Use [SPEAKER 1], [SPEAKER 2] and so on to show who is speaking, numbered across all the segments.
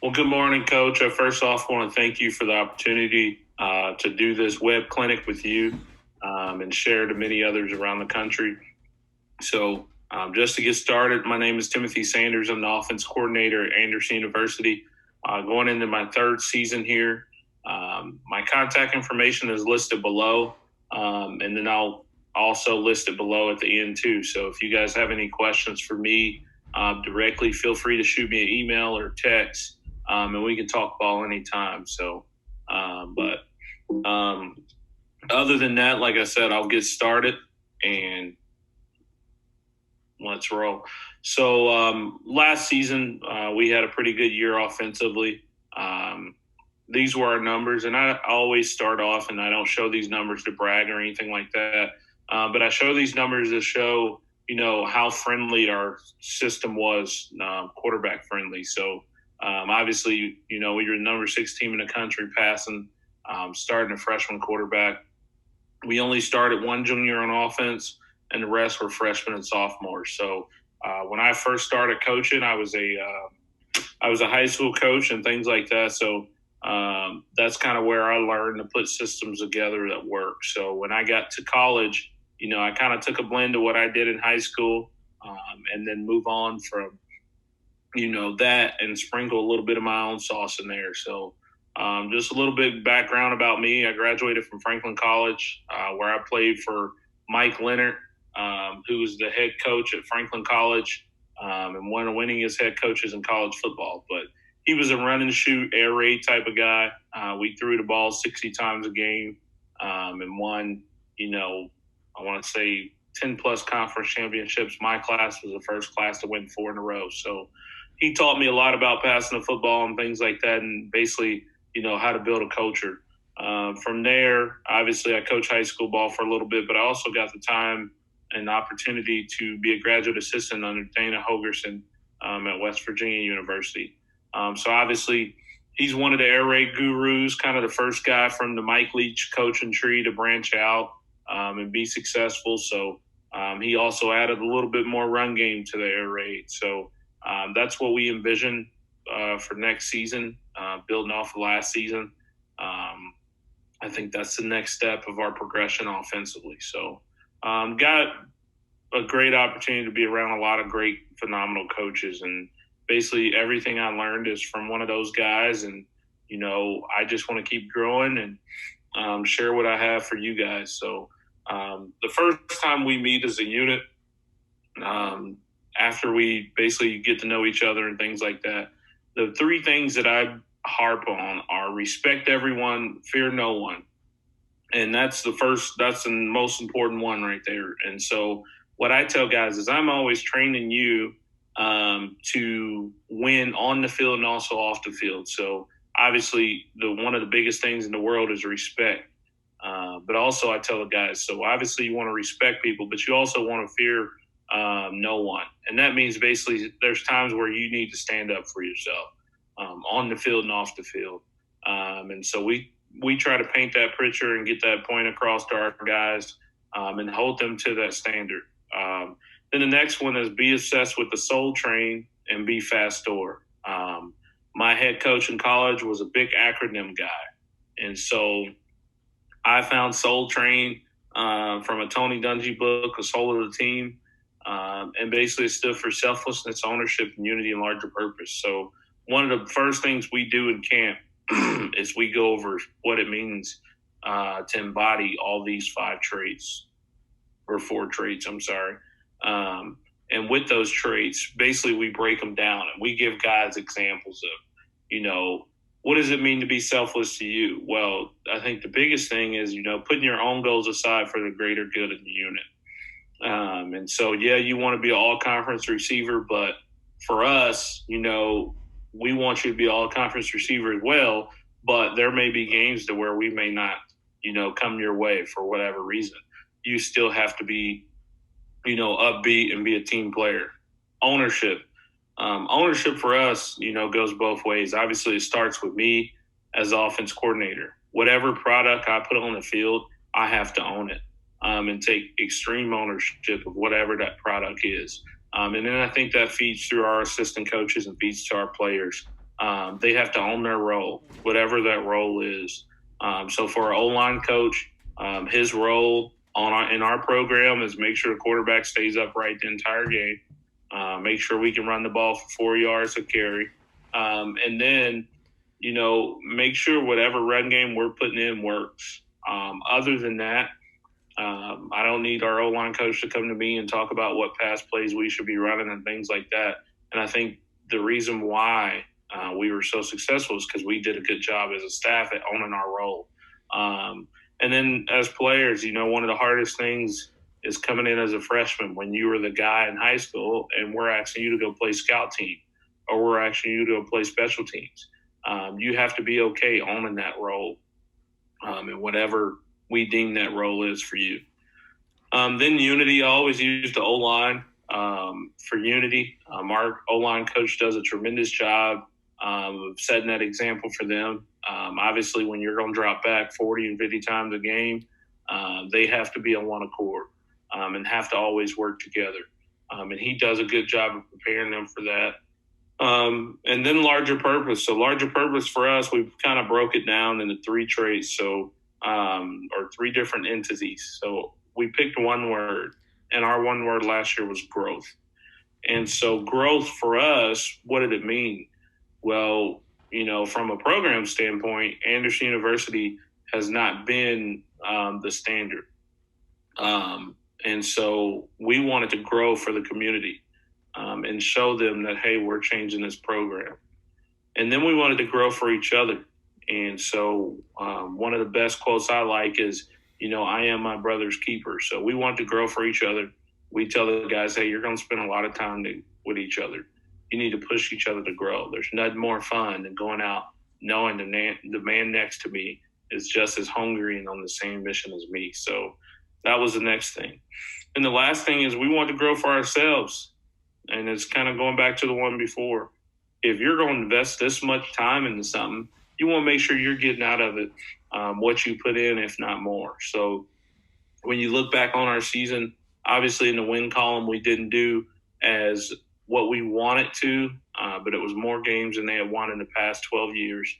[SPEAKER 1] Well, good morning, Coach. First off, I want to thank you for the opportunity to do this web clinic with you and share to many others around the country. Just to get started, my name is Timothy Sanders. I'm the offense coordinator at Anderson University, going into my third season here. My contact information is listed below, and then I'll also list it below at the end, too. So if you guys have any questions for me directly, feel free to shoot me an email or text, and we can talk ball anytime. But other than that, like I said, I'll get started and let's roll. Last season, we had a pretty good year offensively. These were our numbers, and I always start off, and I don't show these numbers to brag or anything like that, but I show these numbers to show, how friendly our system was, quarterback friendly. Obviously, we were the number 6 team in the country passing, starting a freshman quarterback. We only started one junior on offense, and the rest were freshmen and sophomores. When I first started coaching, I was a high school coach and things like that. That's kind of where I learned to put systems together that work. So when I got to college, I kind of took a blend of what I did in high school, and then move on from, that and sprinkle a little bit of my own sauce in there. Just a little bit background about me. I graduated from Franklin College, where I played for Mike Leonard, who was the head coach at Franklin College, and one of the winningest head coaches in college football. But he was a run and shoot, air raid type of guy. We threw the ball 60 times a game, and won, I want to say 10 plus conference championships. My class was the first class to win 4 in a row. So he taught me a lot about passing the football and things like that, and basically, how to build a culture. From there, obviously, I coached high school ball for a little bit, but I also got the time and opportunity to be a graduate assistant under Dana Hogerson at West Virginia University. Obviously, he's one of the air raid gurus, kind of the first guy from the Mike Leach coaching tree to branch out and be successful. He also added a little bit more run game to the air raid. That's what we envision for next season, building off of last season. I think that's the next step of our progression offensively. Got a great opportunity to be around a lot of great, phenomenal coaches, and basically everything I learned is from one of those guys. And, I just want to keep growing and share what I have for you guys. The first time we meet as a unit, after we basically get to know each other and things like that, the 3 things that I harp on are respect everyone, fear no one. And that's the most important one right there. And so what I tell guys is I'm always training you to win on the field and also off the field. So obviously one of the biggest things in the world is respect. But also I tell the guys, so obviously you want to respect people, but you also want to fear no one. And that means basically there's times where you need to stand up for yourself on the field and off the field. And so we try to paint that picture and get that point across to our guys and hold them to that standard. Then the next one is be obsessed with the soul train and be fast door. My head coach in college was a big acronym guy. And so I found soul train from a Tony Dungy book, The Soul of the Team. And basically it stood for selflessness, ownership, and unity and larger purpose. So one of the first things we do in camp is we go over what it means to embody all these 5 traits, or 4 traits, I'm sorry. And with those traits, basically we break them down and we give guys examples of, what does it mean to be selfless to you? Well, I think the biggest thing is, putting your own goals aside for the greater good of the unit. And so, yeah, you want to be an all-conference receiver, but for us, we want you to be an all-conference receiver as well, but there may be games to where we may not, come your way for whatever reason. You still have to be, upbeat and be a team player. Ownership. Ownership for us, goes both ways. Obviously, it starts with me as offense coordinator. Whatever product I put on the field, I have to own it and take extreme ownership of whatever that product is. And then I think that feeds through our assistant coaches and feeds to our players. they have to own their role, whatever that role is. So for our O-line coach, his role in our program is make sure the quarterback stays upright the entire game, make sure we can run the ball for 4 yards of carry, and then, make sure whatever run game we're putting in works. Other than that, I don't need our O-line coach to come to me and talk about what pass plays we should be running and things like that. And I think the reason why we were so successful is because we did a good job as a staff at owning our role. And then as players, one of the hardest things is coming in as a freshman when you were the guy in high school and we're asking you to go play scout team or we're asking you to go play special teams. You have to be okay owning that role and whatever we deem that role is for you. Then Unity, I always use the O-line for Unity. Our O-line coach does a tremendous job of setting that example for them. Obviously, when you're going to drop back 40 and 50 times a game, they have to be on one accord and have to always work together. And he does a good job of preparing them for that. And then larger purpose. So larger purpose for us, we've kind of broke it down into 3 traits. So or 3 different entities. So we picked one word, and our one word last year was growth. And so growth for us, what did it mean? Well, from a program standpoint, Anderson University has not been the standard. And so we wanted to grow for the community and show them that, hey, we're changing this program. And then we wanted to grow for each other. And so one of the best quotes I like is, I am my brother's keeper. So we want to grow for each other. We tell the guys, hey, you're going to spend a lot of time with each other. You need to push each other to grow. There's nothing more fun than going out knowing the man next to me is just as hungry and on the same mission as me. So that was the next thing. And the last thing is we want to grow for ourselves. And it's kind of going back to the one before. If you're going to invest this much time into something, you want to make sure you're getting out of it what you put in, if not more. So when you look back on our season, obviously in the win column, we didn't do as what we wanted to, but it was more games than they had won in the past 12 years.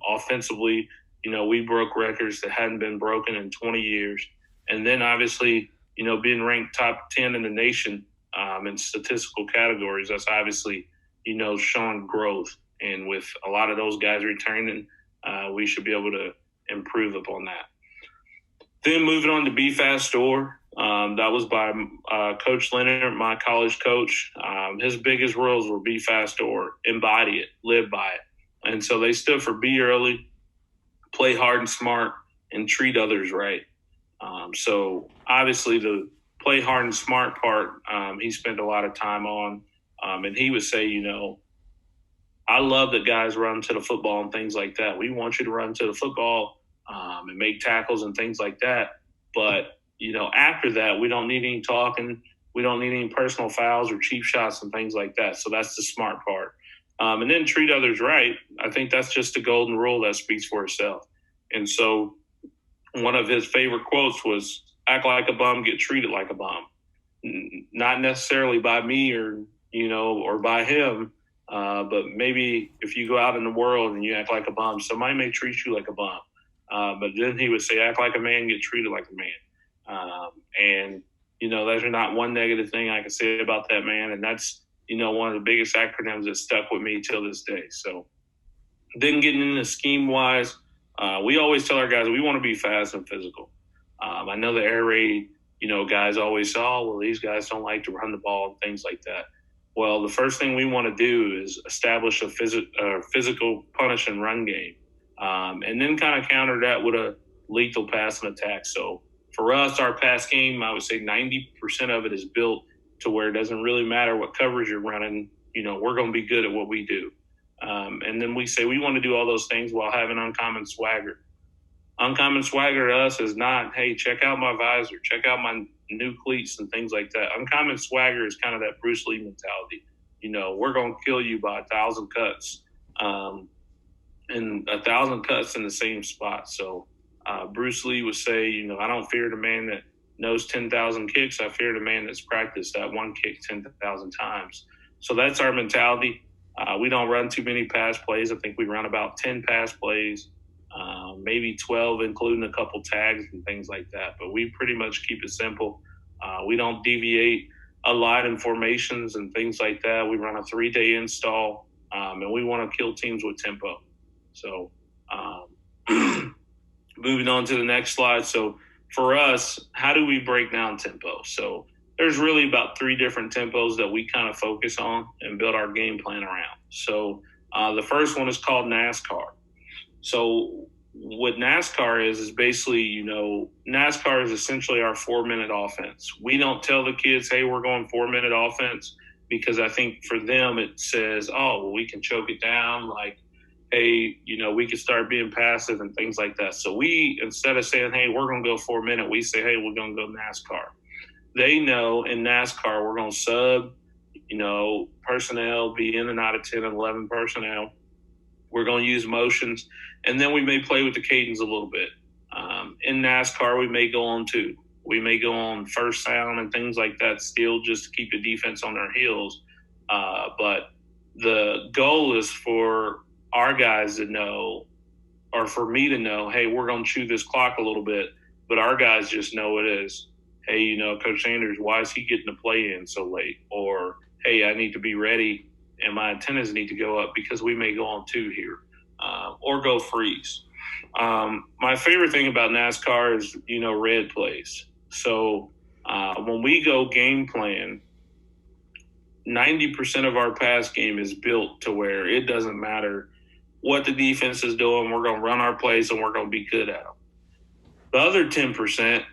[SPEAKER 1] Offensively, we broke records that hadn't been broken in 20 years. And then obviously, being ranked top 10 in the nation in statistical categories, that's obviously, showing growth. And with a lot of those guys returning, we should be able to improve upon that. Then moving on to Be Fast Door. That was by Coach Leonard, my college coach. His biggest rules were Be Fast Door, embody it, live by it. And so they stood for be early, play hard and smart, and treat others right. So obviously the play hard and smart part, he spent a lot of time on. And he would say, I love that guys run to the football and things like that. We want you to run to the football and make tackles and things like that. But, after that, we don't need any talking. We don't need any personal fouls or cheap shots and things like that. So that's the smart part. And then treat others right. I think that's just a golden rule that speaks for itself. And so one of his favorite quotes was, act like a bum, get treated like a bum. Not necessarily by me or by him. But maybe if you go out in the world and you act like a bum, somebody may treat you like a bum. But then he would say, act like a man, get treated like a man. And there's not one negative thing I can say about that man. And that's, one of the biggest acronyms that stuck with me till this day. So then getting into scheme-wise, we always tell our guys we want to be fast and physical. I know the air raid, guys always say, oh, well, these guys don't like to run the ball and things like that. Well, the first thing we want to do is establish a physical punish and run game, and then kind of counter that with a lethal pass and attack. So for us, our pass game, I would say 90% of it is built to where it doesn't really matter what coverage you're running. We're going to be good at what we do. And then we say we want to do all those things while having uncommon swagger. Uncommon swagger to us is not, hey, check out my visor, check out my new cleats and things like that. Uncommon swagger is kind of that Bruce Lee mentality. We're going to kill you by 1,000 cuts, and 1,000 cuts in the same spot. So Bruce Lee would say, I don't fear the man that knows 10,000 kicks. I fear the man that's practiced that one kick 10,000 times. So that's our mentality. We don't run too many pass plays. I think we run about 10 pass plays, maybe 12, including a couple tags and things like that. But we pretty much keep it simple. We don't deviate a lot in formations and things like that. We run a 3-day install, and we want to kill teams with tempo. So, moving on to the next slide. So, for us, how do we break down tempo? So, there's really about 3 different tempos that we kind of focus on and build our game plan around. So, the first one is called NASCAR. So, what NASCAR is basically, NASCAR is essentially our 4-minute offense. We don't tell the kids, hey, we're going 4-minute offense, because I think for them it says, oh, well, we can choke it down. Like, hey, we can start being passive and things like that. So we, instead of saying, hey, we're going to go 4-minute, we say, hey, we're going to go NASCAR. They know in NASCAR we're going to sub, personnel, be in and out of 10 and 11 personnel. We're going to use motions, and then we may play with the cadence a little bit. In NASCAR, we may go on 2. We may go on first sound and things like that still, just to keep the defense on their heels. But the goal is for our guys to know, or for me to know, hey, we're going to chew this clock a little bit, but our guys just know it is, hey, Coach Sanders, why is he getting the play in so late? Or, hey, I need to be ready and my antennas need to go up because we may go on 2 here, or go freeze. My favorite thing about NASCAR is, red plays. So when we go game plan, 90% of our pass game is built to where it doesn't matter what the defense is doing. We're going to run our plays and we're going to be good at them. The other 10%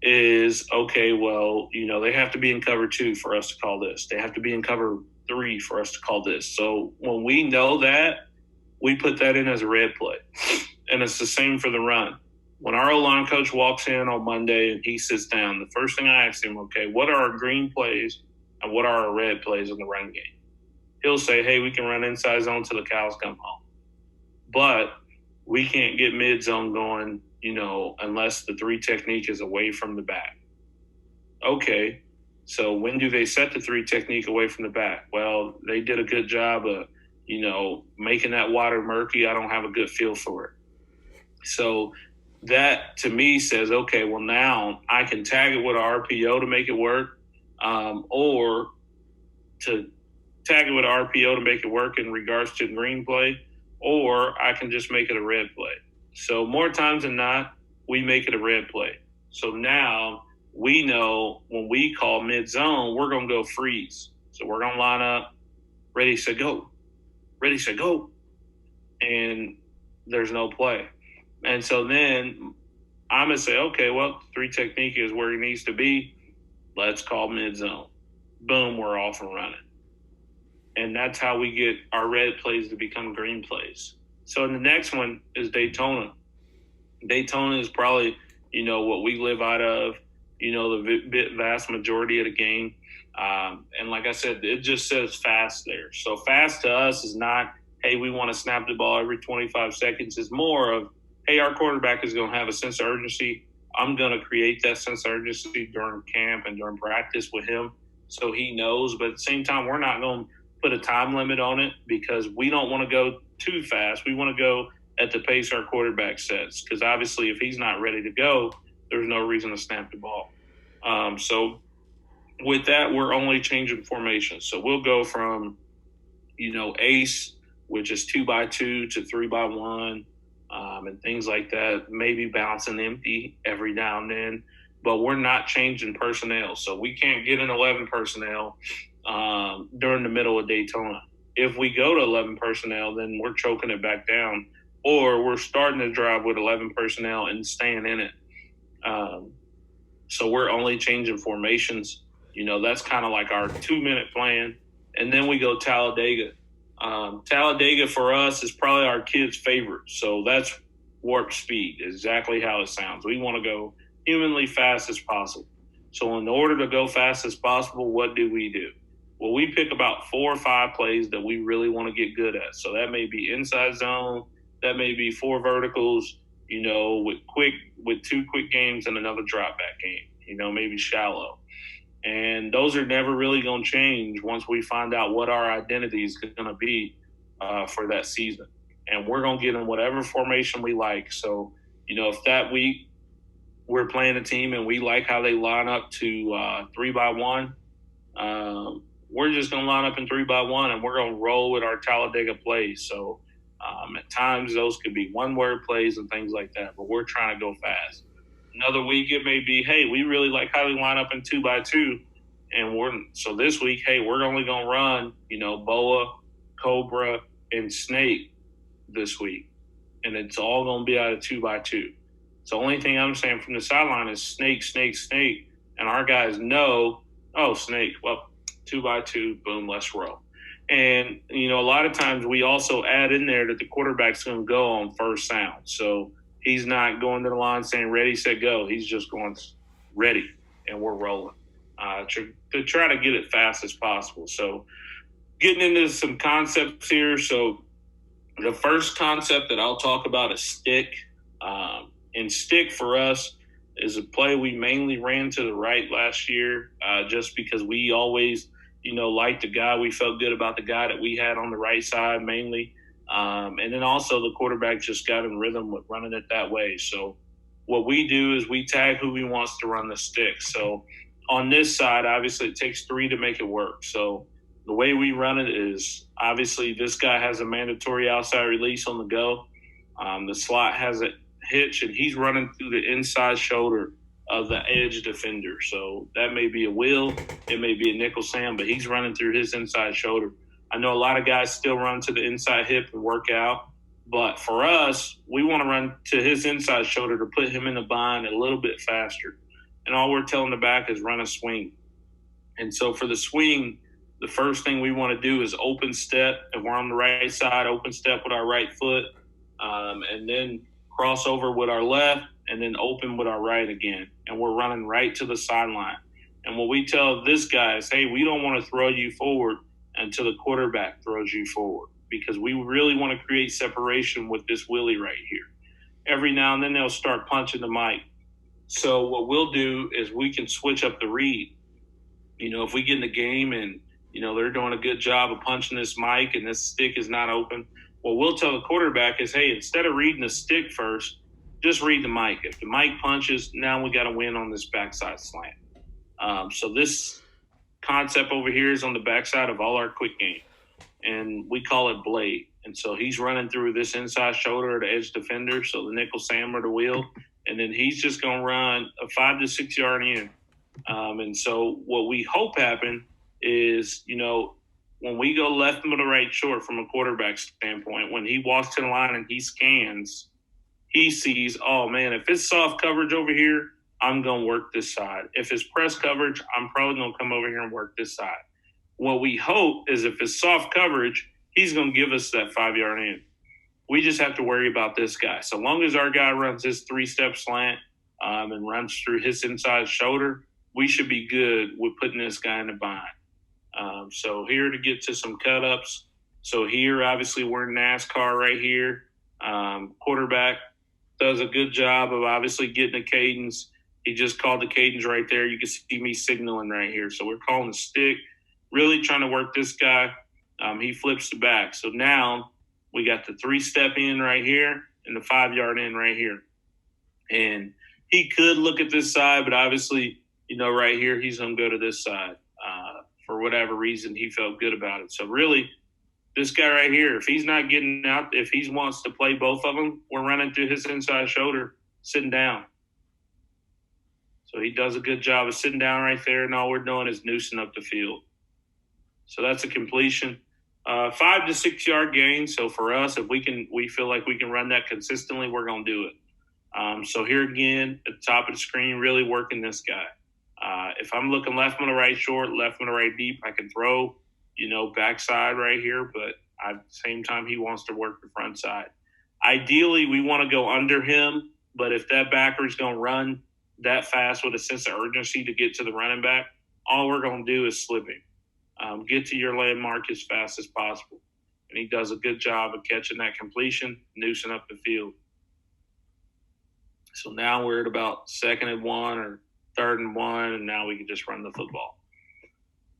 [SPEAKER 1] is, okay, well, they have to be in cover 2 for us to call this. They have to be in cover 3 for us to call this. So when we know that, we put that in as a red play. And it's the same for the run. When our O-line coach walks in on Monday and he sits down, the first thing I ask him, okay, what are our green plays and what are our red plays in the run game? He'll say, hey, we can run inside zone till the cows come home. But we can't get mid zone going, unless the 3 technique is away from the back. Okay, so when do they set the 3 technique away from the back? Well, they did a good job of, making that water murky. I don't have a good feel for it. So that to me says, okay, well, now I can tag it with an RPO to make it work, or to tag it with an RPO to make it work in regards to green play, or I can just make it a red play. So more times than not, we make it a red play. So now we know when we call mid-zone, we're going to go freeze. So we're going to line up, ready, set, go. Ready, set, go. And there's no play. And so then I'm going to say, okay, well, 3 technique is where he needs to be. Let's call mid-zone. Boom, we're off and running. And that's how we get our red plays to become green plays. So the next one is Daytona. Daytona is probably, what we live out of, the vast majority of the game. And like I said, it just says fast there. So fast to us is not, hey, we want to snap the ball every 25 seconds. It's more of, hey, our quarterback is going to have a sense of urgency. I'm going to create that sense of urgency during camp and during practice with him so he knows. But at the same time, we're not going to put a time limit on it because we don't want to go too fast. We want to go at the pace our quarterback sets, because obviously if he's not ready to go, there's no reason to snap the ball. So with that, we're only changing formations. So we'll go from, ace, which is 2x2 to 3x1, and things like that, maybe bouncing empty every now and then, but we're not changing personnel. So we can't get an 11 personnel during the middle of Daytona. If we go to 11 personnel, then we're choking it back down, or we're starting to drive with 11 personnel and staying in it. So we're only changing formations. That's kind of like our 2-minute plan. And then we go Talladega. Talladega for us is probably our kids' favorite. So that's warp speed, exactly how it sounds. We want to go humanly fast as possible. So in order to go fast as possible, what do? Well, we pick about 4 or 5 plays that we really want to get good at. So that may be inside zone. That may be 4 verticals, with 2 quick games and another drop back game, maybe shallow. And those are never really going to change once we find out what our identity is going to be for that season. And we're going to get in whatever formation we like. So, if that week we're playing a team and we like how they line up to 3-by-1, we're just going to line up in 3-by-1 and we're going to roll with our Talladega plays. So at times those could be one-word plays and things like that, but we're trying to go fast. Another week it may be, hey, we really like how they line up in 2-by-2, and so this week, hey, we're only going to run, boa, cobra, and snake this week, and it's all going to be out of 2-by-2. So the only thing I'm saying from the sideline is snake, snake, snake, and our guys know, oh, snake, well, 2-by-2, boom, let's roll. And, a lot of times we also add in there that the quarterback's going to go on first sound. So he's not going to the line saying ready, set, go. He's just going ready, and we're rolling to try to get it fast as possible. So getting into some concepts here. So the first concept that I'll talk about is stick. And stick for us is a play we mainly ran to the right last year just because we always, liked the guy. We felt good about the guy that we had on the right side mainly. And then also the quarterback just got in rhythm with running it that way. So what we do is we tag who we wants to run the stick. So on this side, obviously it takes 3 to make it work. So the way we run it is obviously this guy has a mandatory outside release on the go. The slot has a hitch, and he's running through the inside shoulder of the edge defender. So that may be a Will, it may be a nickel Sam, but he's running through his inside shoulder. I know a lot of guys still run to the inside hip and work out, but for us, we want to run to his inside shoulder to put him in a bind a little bit faster. And all we're telling the back is run a swing. And so for the swing, the first thing we want to do is open step. If we're on the right side, open step with our right foot, and then cross over with our left, and then open with our right again. And we're running right to the sideline. And what we tell this guy is, hey, we don't want to throw you forward until the quarterback throws you forward, because we really want to create separation with this Willie right here. Every now and then they'll start punching the mic. So what we'll do is we can switch up the read. If we get in the game and, they're doing a good job of punching this mic and this stick is not open, what we'll tell the quarterback is, hey, instead of reading the stick first, just read the mic. If the mic punches, now we got to win on this backside slant. So this concept over here is on the backside of all our quick game, and we call it blade. And so he's running through this inside shoulder of the edge defender, so the nickel Sam or the wheel, and then he's just going to run a 5 to 6 yard in. And so what we hope happen is, when we go left, middle, right, short from a quarterback standpoint, when he walks to the line and he scans, he sees, oh, man, if it's soft coverage over here, I'm going to work this side. If it's press coverage, I'm probably going to come over here and work this side. What we hope is if it's soft coverage, he's going to give us that 5 yard in. We just have to worry about this guy. So long as our guy runs his 3-step slant and runs through his inside shoulder, we should be good with putting this guy in a bind. So here to get to some cut-ups. So here, obviously, we're in NASCAR right here. Quarterback does a good job of obviously getting a cadence. He just called the cadence right there. You can see me signaling right here. So we're calling the stick, really trying to work this guy. He flips the back. So now we got the 3-step in right here and the 5 yard in right here. And he could look at this side, but obviously, right here, he's going to go to this side. For whatever reason, he felt good about it. So really, this guy right here, if he's not getting out, if he wants to play both of them, we're running through his inside shoulder, sitting down. So he does a good job of sitting down right there, and all we're doing is noosing up the field. So that's a completion. 5 to 6 yard gain. So for us, if we feel like we can run that consistently, we're going to do it. So here again, at the top of the screen, really working this guy. If I'm looking left middle right short, left middle right deep, I can throw, backside right here, but at the same time, he wants to work the front side. Ideally, we want to go under him, but if that backer is going to run that fast with a sense of urgency to get to the running back, all we're going to do is slip him. Get to your landmark as fast as possible. And he does a good job of catching that completion, noosing up the field. So now we're at about 2nd and 1 or 3rd and 1, and now we can just run the football.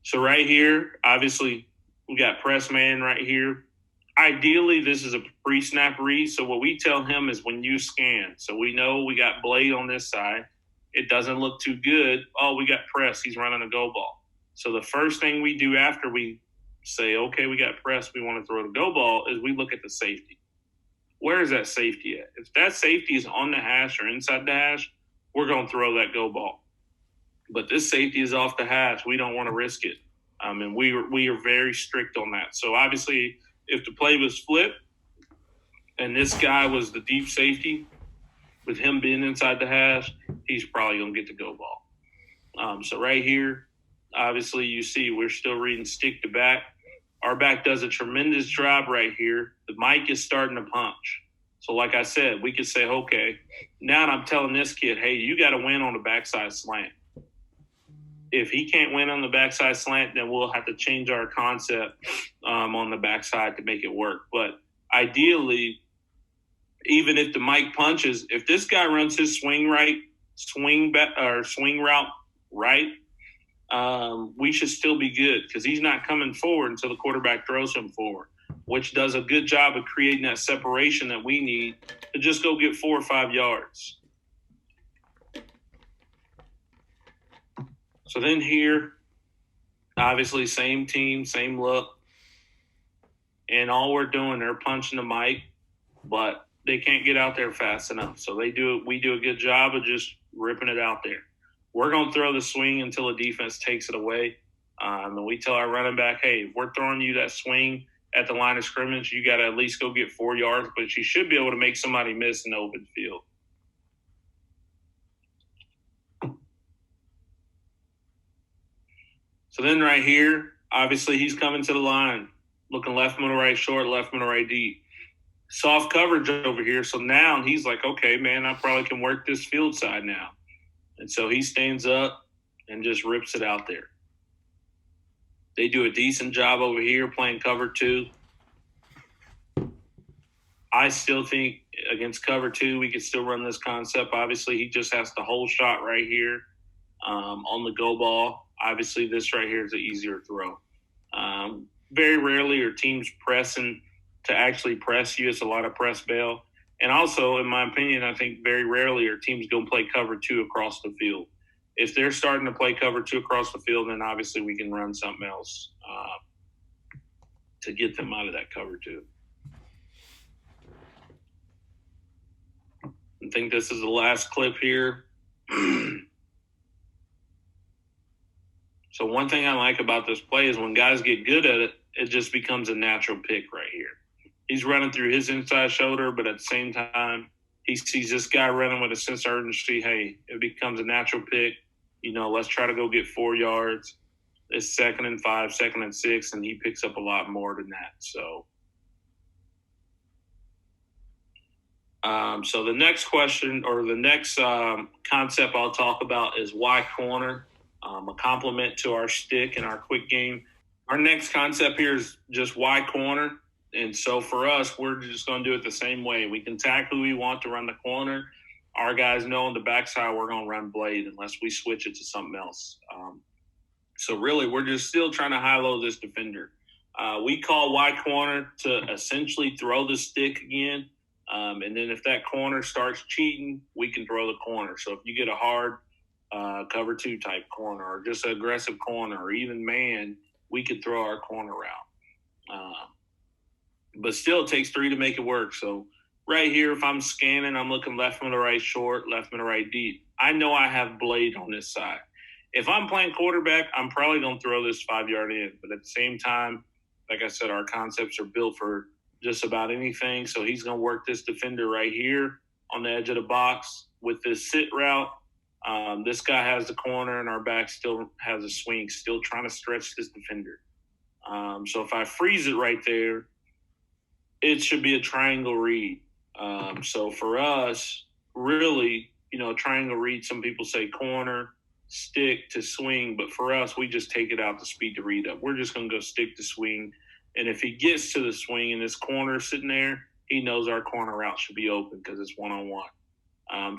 [SPEAKER 1] So right here, obviously, we got press man right here. Ideally, this is a pre-snap read. So what we tell him is when you scan, so we know we got Blade on this side. It doesn't look too good. Oh, we got press. He's running a go ball. So the first thing we do after we say, okay, we got press, we want to throw the go ball, is we look at the safety. Where is that safety at? If that safety is on the hash or inside the hash, we're going to throw that go ball. But this safety is off the hash. We don't want to risk it. And we are very strict on that. So obviously, if the play was flipped and this guy was the deep safety, with him being inside the hash, he's probably going to get the go ball. So right here, obviously, you see we're still reading stick to back. Our back does a tremendous job right here. The mic is starting to punch. So like I said, we could say, okay, now I'm telling this kid, hey, you got to win on the backside slant. If he can't win on the backside slant, then we'll have to change our concept on the backside to make it work. But ideally, even if the mic punches, if this guy runs his swing route right, we should still be good because he's not coming forward until the quarterback throws him forward, which does a good job of creating that separation that we need to just go get 4 or 5 yards. So then here, obviously same team, same look. And all we're doing, they're punching the mic, but they can't get out there fast enough. So we do a good job of just ripping it out there. We're going to throw the swing until the defense takes it away. And we tell our running back, hey, if we're throwing you that swing at the line of scrimmage, you got to at least go get 4 yards, but you should be able to make somebody miss in the open field. So then right here, obviously he's coming to the line, looking left middle right short, left middle right deep. Soft coverage over here. So now he's like, okay, man, I probably can work this field side now. And so he stands up and just rips it out there. They do a decent job over here playing cover 2. I still think against cover 2, we could still run this concept. Obviously, he just has the whole shot right here on the go ball. Obviously, this right here is an easier throw. Very rarely are teams pressing to actually press you. It's a lot of press bail. And also, in my opinion, I think very rarely are teams going to play cover 2 across the field. If they're starting to play cover 2 across the field, then obviously we can run something else to get them out of that cover 2. I think this is the last clip here. So one thing I like about this play is when guys get good at it, it just becomes a natural pick right here. He's running through his inside shoulder, but at the same time, he sees this guy running with a sense of urgency. Hey, it becomes a natural pick. Let's try to go get 4 yards. It's 2nd and 5, 2nd and 6, and he picks up a lot more than that. So the next question or the next concept I'll talk about is why corner. A compliment to our stick and our quick game. Our next concept here is just why corner. And so for us, we're just going to do it the same way. We can tackle who we want to run the corner. Our guys know on the backside we're going to run blade unless we switch it to something else. So really, we're just still trying to high-low this defender. We call wide corner to essentially throw the stick again. And then if that corner starts cheating, we can throw the corner. So if you get a hard cover 2 type corner or just an aggressive corner or even man, we could throw our corner out. But still it takes 3 to make it work. So right here, if I'm scanning, I'm looking left middle right short, left middle right deep. I know I have blade on this side. If I'm playing quarterback, I'm probably going to throw this 5-yard in. But at the same time, like I said, our concepts are built for just about anything. So he's going to work this defender right here on the edge of the box with this sit route. This guy has the corner, and our back still has a swing, still trying to stretch this defender. So if I freeze it right there, it should be a triangle read. So for us, really, triangle read, some people say corner, stick to swing, but for us, we just take it out to speed the read up. We're just going to go stick to swing. And if he gets to the swing and this corner sitting there, he knows our corner route should be open because it's one-on-one.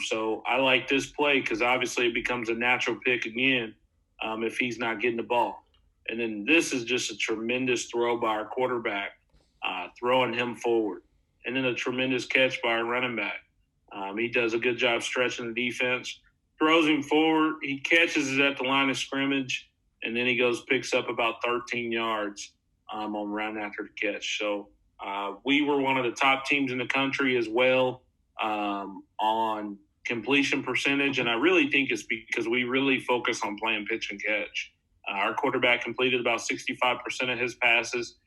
[SPEAKER 1] So I like this play because obviously it becomes a natural pick again if he's not getting the ball. And then this is just a tremendous throw by our quarterback, throwing him forward. And then a tremendous catch by our running back. He does a good job stretching the defense, throws him forward. He catches it at the line of scrimmage, and then he goes picks up about 13 yards on run after the catch. So we were one of the top teams in the country as well on completion percentage, and I really think it's because we really focus on playing pitch and catch. Our quarterback completed about 65% of his passes.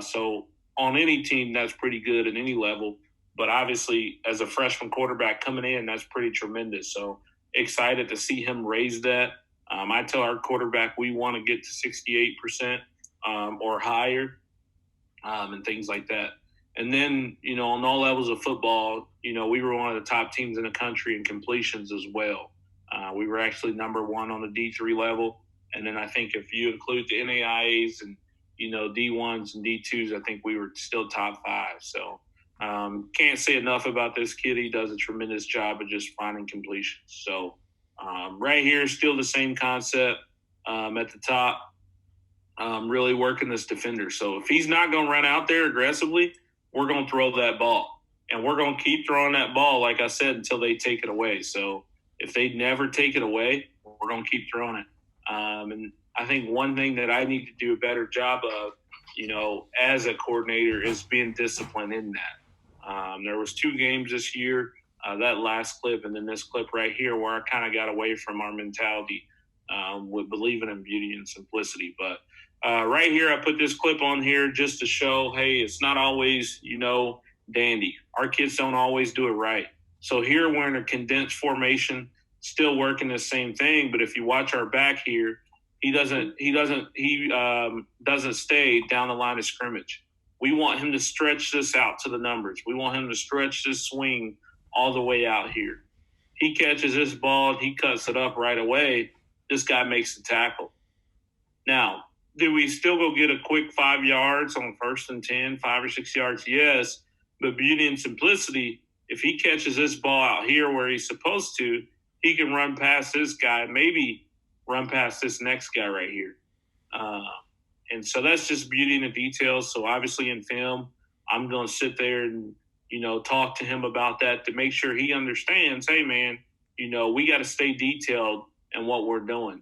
[SPEAKER 1] So on any team, that's pretty good at any level. But obviously, as a freshman quarterback coming in, that's pretty tremendous. So excited to see him raise that. I tell our quarterback we want to get to 68% or higher and things like that. And then, on all levels of football, we were one of the top teams in the country in completions as well. We were actually number one on the D3 level. And then I think if you include the NAIAs and, D1s and D2s, I think we were still top 5. So can't say enough about this kid. He does a tremendous job of just finding completions. So right here, still the same concept at the top, really working this defender. So if he's not going to run out there aggressively, we're going to throw that ball. And we're going to keep throwing that ball, like I said, until they take it away. So if they never take it away, we're going to keep throwing it. And I think one thing that I need to do a better job of, as a coordinator is being disciplined in that. There was 2 games this year, that last clip and then this clip right here, where I kind of got away from our mentality with believing in beauty and simplicity. But right here, I put this clip on here just to show, hey, it's not always, dandy. Our kids don't always do it right. So here we're in a condensed formation, still working the same thing. But if you watch our back here, he doesn't stay down the line of scrimmage. We want him to stretch this out to the numbers. We want him to stretch this swing all the way out here. He catches this ball, he cuts it up right away. This guy makes the tackle. Now, do we still go get a quick 5 yards on 1st and 10, 5 or 6 yards? Yes. But beauty and simplicity, if he catches this ball out here where he's supposed to, he can run past this guy, maybe run past this next guy right here. And so that's just beauty in the details. So obviously in film, I'm going to sit there and, talk to him about that to make sure he understands, hey, man, we got to stay detailed in what we're doing.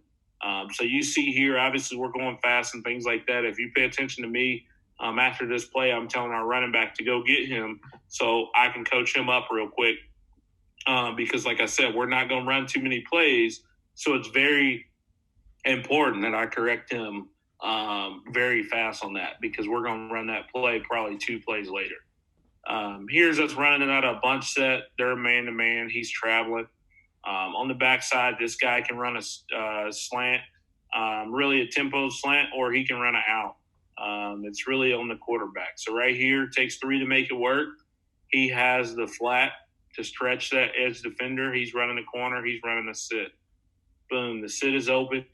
[SPEAKER 1] So you see here, obviously we're going fast and things like that. If you pay attention to me, after this play, I'm telling our running back to go get him so I can coach him up real quick. Because like I said, we're not going to run too many plays. So it's very important that I correct him very fast on that, because we're going to run that play probably 2 plays later. Here's us running it out of a bunch set. They're man-to-man. He's traveling. On the backside, this guy can run a slant, really a tempo slant, or he can run an out. It's really on the quarterback. So right here, takes 3 to make it work. He has the flat to stretch that edge defender. He's running the corner. He's running the sit. Boom, the sit is open.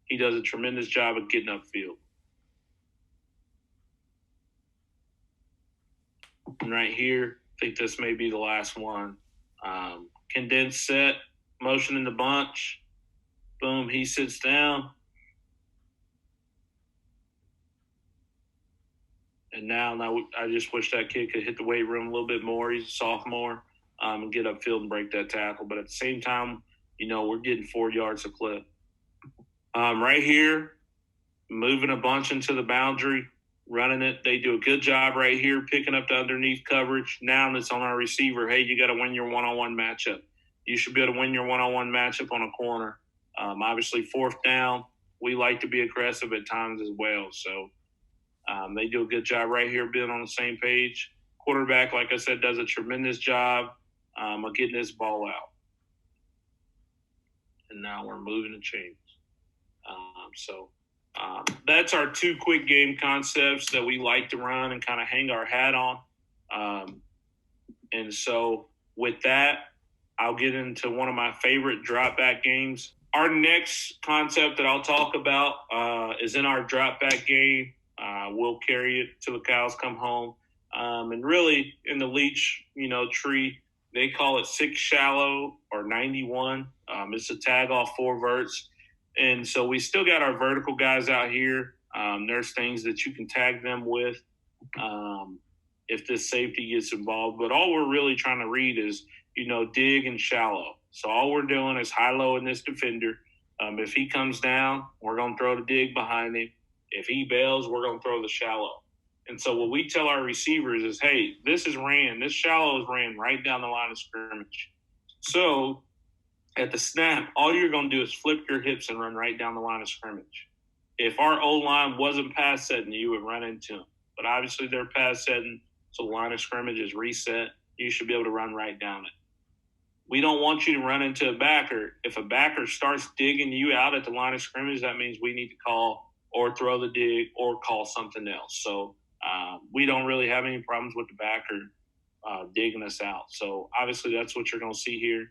[SPEAKER 1] He does a tremendous job of getting upfield. And right here, I think this may be the last one. Condensed set, motion in the bunch. Boom, he sits down. And now I just wish that kid could hit the weight room a little bit more. He's a sophomore, and get upfield and break that tackle. But at the same time, we're getting 4 yards a clip. Right here, moving a bunch into the boundary, running it. They do a good job right here, picking up the underneath coverage. Now it's on our receiver. Hey, you got to win your one-on-one matchup. You should be able to win your one-on-one matchup on a corner. Obviously, 4th down, we like to be aggressive at times as well. So they do a good job right here being on the same page. Quarterback, like I said, does a tremendous job of getting this ball out. And now we're moving the chains. That's our 2 quick game concepts that we like to run and kind of hang our hat on. And so with that, I'll get into one of my favorite drop back games. Our next concept that I'll talk about is in our drop back game. We'll carry it till the cows come home. And really in the Leach, tree, they call it 6 shallow or 91. It's a tag off 4 verts. And so we still got our vertical guys out here. There's things that you can tag them with if this safety gets involved. But all we're really trying to read is, dig and shallow. So all we're doing is high-low in this defender. If he comes down, we're going to throw the dig behind him. If he bails, we're going to throw the shallow. And so what we tell our receivers is, hey, this shallow is ran right down the line of scrimmage. So at the snap, all you're going to do is flip your hips and run right down the line of scrimmage. If our O-line wasn't pass setting, you would run into them. But obviously they're pass setting, so the line of scrimmage is reset. You should be able to run right down it. We don't want you to run into a backer. If a backer starts digging you out at the line of scrimmage, that means we need to call or throw the dig or call something else. So we don't really have any problems with the backer digging us out. So obviously that's what you're going to see here.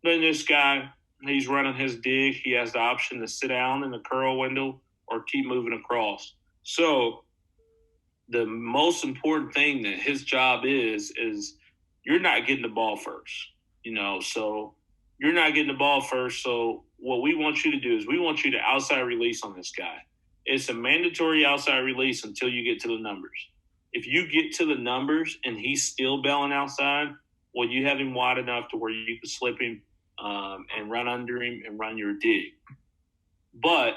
[SPEAKER 1] Then this guy, he's running his dig. He has the option to sit down in the curl window or keep moving across. So the most important thing that his job is you're not getting the ball first. So you're not getting the ball first. So what we want you to do is we want you to outside release on this guy. It's a mandatory outside release until you get to the numbers. If you get to the numbers and he's still bailing outside, well, you have him wide enough to where you can slip him and run under him and run your dig. But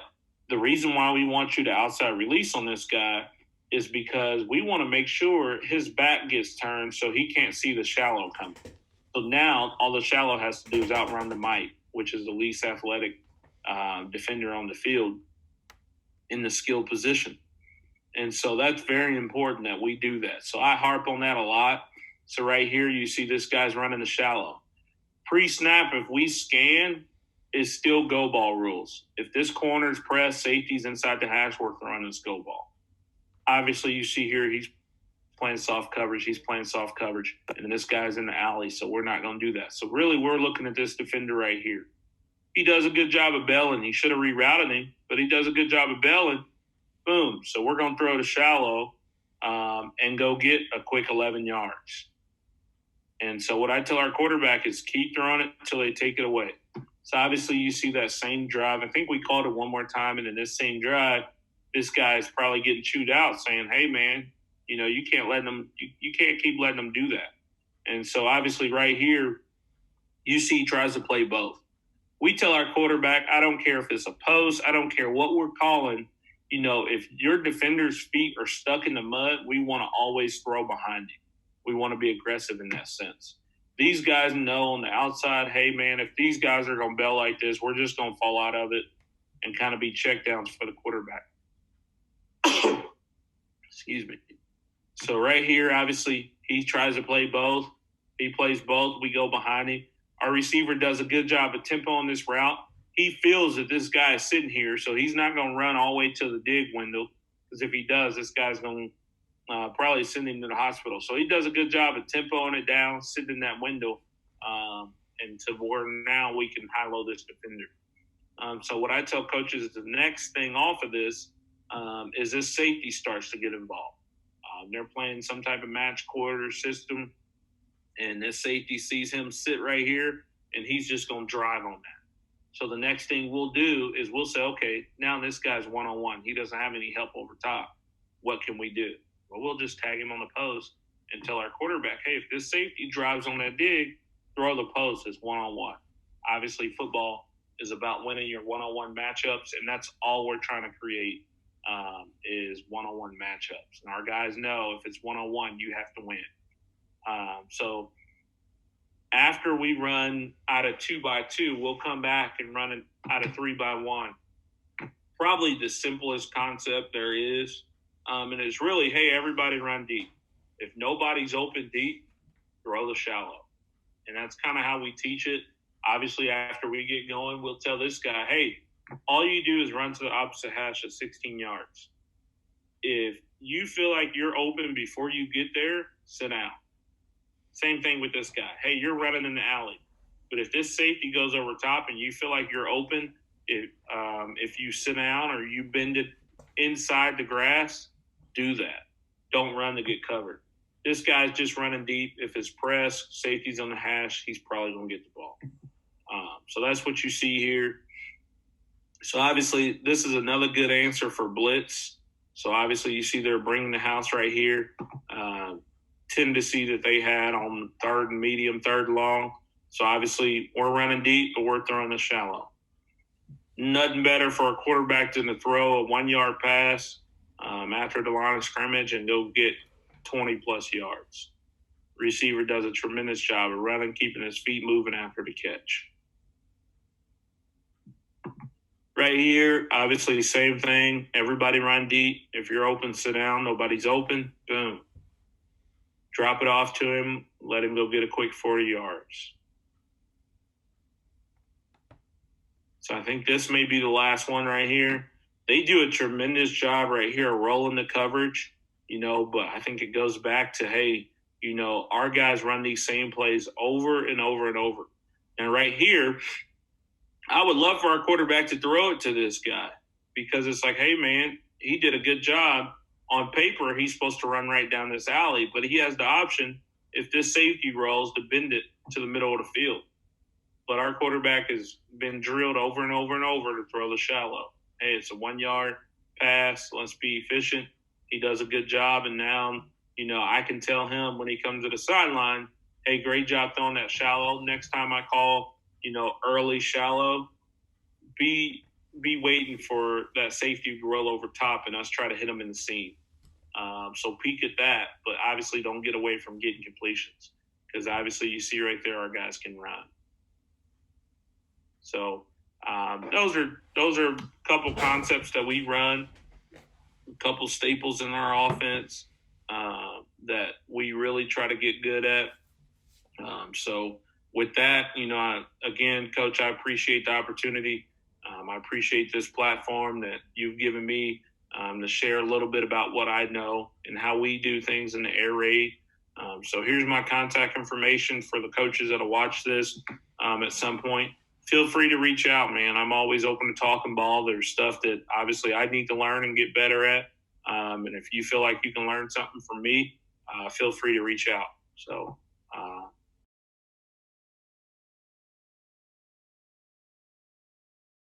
[SPEAKER 1] the reason why we want you to outside release on this guy is because we want to make sure his back gets turned so he can't see the shallow coming. So now all the shallow has to do is outrun the Mike, which is the least athletic defender on the field in the skilled position. And so that's very important that we do that. So I harp on that a lot. So right here you see this guy's running the shallow. Pre-snap, if we scan, is still go ball rules. If this corner's press, safety's inside the hash, we're throwing this go ball. Obviously, you see here he's playing soft coverage. He's playing soft coverage. And this guy's in the alley, so we're not going to do that. So really, we're looking at this defender right here. He does a good job of bailing. He should have rerouted him, but he does a good job of bailing. Boom. So we're going to throw to shallow and go get a quick 11 yards. And so what I tell our quarterback is keep throwing it until they take it away. So obviously you see that same drive. I think we called it one more time, and in this same drive, this guy is probably getting chewed out saying, hey, man, you can't let them – you can't keep letting them do that. And so obviously right here, you see he tries to play both. We tell our quarterback, I don't care if it's a post, I don't care what we're calling. If your defender's feet are stuck in the mud, we want to always throw behind him. We want to be aggressive in that sense. These guys know on the outside, hey, man, if these guys are going to bail like this, we're just going to fall out of it and kind of be checkdowns for the quarterback. Excuse me. So right here, obviously, he tries to play both. He plays both. We go behind him. Our receiver does a good job of tempo on this route. He feels that this guy is sitting here, so he's not going to run all the way to the dig window, because if he does, this guy's going to probably send him to the hospital. So he does a good job of tempoing it down, sitting in that window, and to where now we can high-low this defender. So what I tell coaches is the next thing off of this is this safety starts to get involved. They're playing some type of match quarter system, and this safety sees him sit right here, and he's just going to drive on that. So the next thing we'll do is we'll say, okay, now this guy's one-on-one. He doesn't have any help over top. What can we do? Well, we'll just tag him on the post and tell our quarterback, hey, if this safety drives on that dig, throw the post as one-on-one. Obviously, football is about winning your one-on-one matchups, and that's all we're trying to create is one-on-one matchups. And our guys know if it's one-on-one, you have to win. So after we run out of 2x2, we'll come back and run out of 3x1. Probably the simplest concept there is. And it's really, hey, everybody run deep. If nobody's open deep, throw the shallow. And that's kind of how we teach it. Obviously, after we get going, we'll tell this guy, hey, all you do is run to the opposite hash at 16 yards. If you feel like you're open before you get there, sit down. Same thing with this guy. Hey, you're running in the alley. But if this safety goes over top and you feel like you're open, if you sit down or you bend it inside the grass, do that. Don't run to get covered. This guy's just running deep. If it's press, safety's on the hash, he's probably going to get the ball. So that's what you see here. So obviously this is another good answer for blitz. So obviously you see they're bringing the house right here. Tendency that they had on third and medium, third long. So obviously we're running deep, but we're throwing the shallow. Nothing better for a quarterback than to throw a 1 yard pass after the line of scrimmage and go get 20 plus yards. Receiver does a tremendous job of running, keeping his feet moving after the catch. Right here, obviously, same thing. Everybody run deep. If you're open, sit down. Nobody's open. Boom. Drop it off to him. Let him go get a quick 40 yards. So I think this may be the last one right here. They do a tremendous job right here rolling the coverage, but I think it goes back to, hey, our guys run these same plays over and over and over. And right here, I would love for our quarterback to throw it to this guy because it's like, hey, man, he did a good job. On paper, he's supposed to run right down this alley, but he has the option, if this safety rolls, to bend it to the middle of the field. But our quarterback has been drilled over and over and over to throw the shallow. Hey, it's a 1 yard pass. Let's be efficient. He does a good job. And now, I can tell him when he comes to the sideline, hey, great job throwing that shallow. Next time I call, early shallow, be waiting for that safety to roll over top and us try to hit him in the seam. So peek at that, but obviously don't get away from getting completions because obviously you see right there our guys can run. So those are a couple concepts that we run, a couple staples in our offense that we really try to get good at. So with that, again, Coach, I appreciate the opportunity. I appreciate this platform that you've given me to share a little bit about what I know and how we do things in the air raid. So here's my contact information for the coaches that'll watch this at some point. Feel free to reach out, man. I'm always open to talking ball. There's stuff that obviously I need to learn and get better at. And if you feel like you can learn something from me, feel free to reach out. So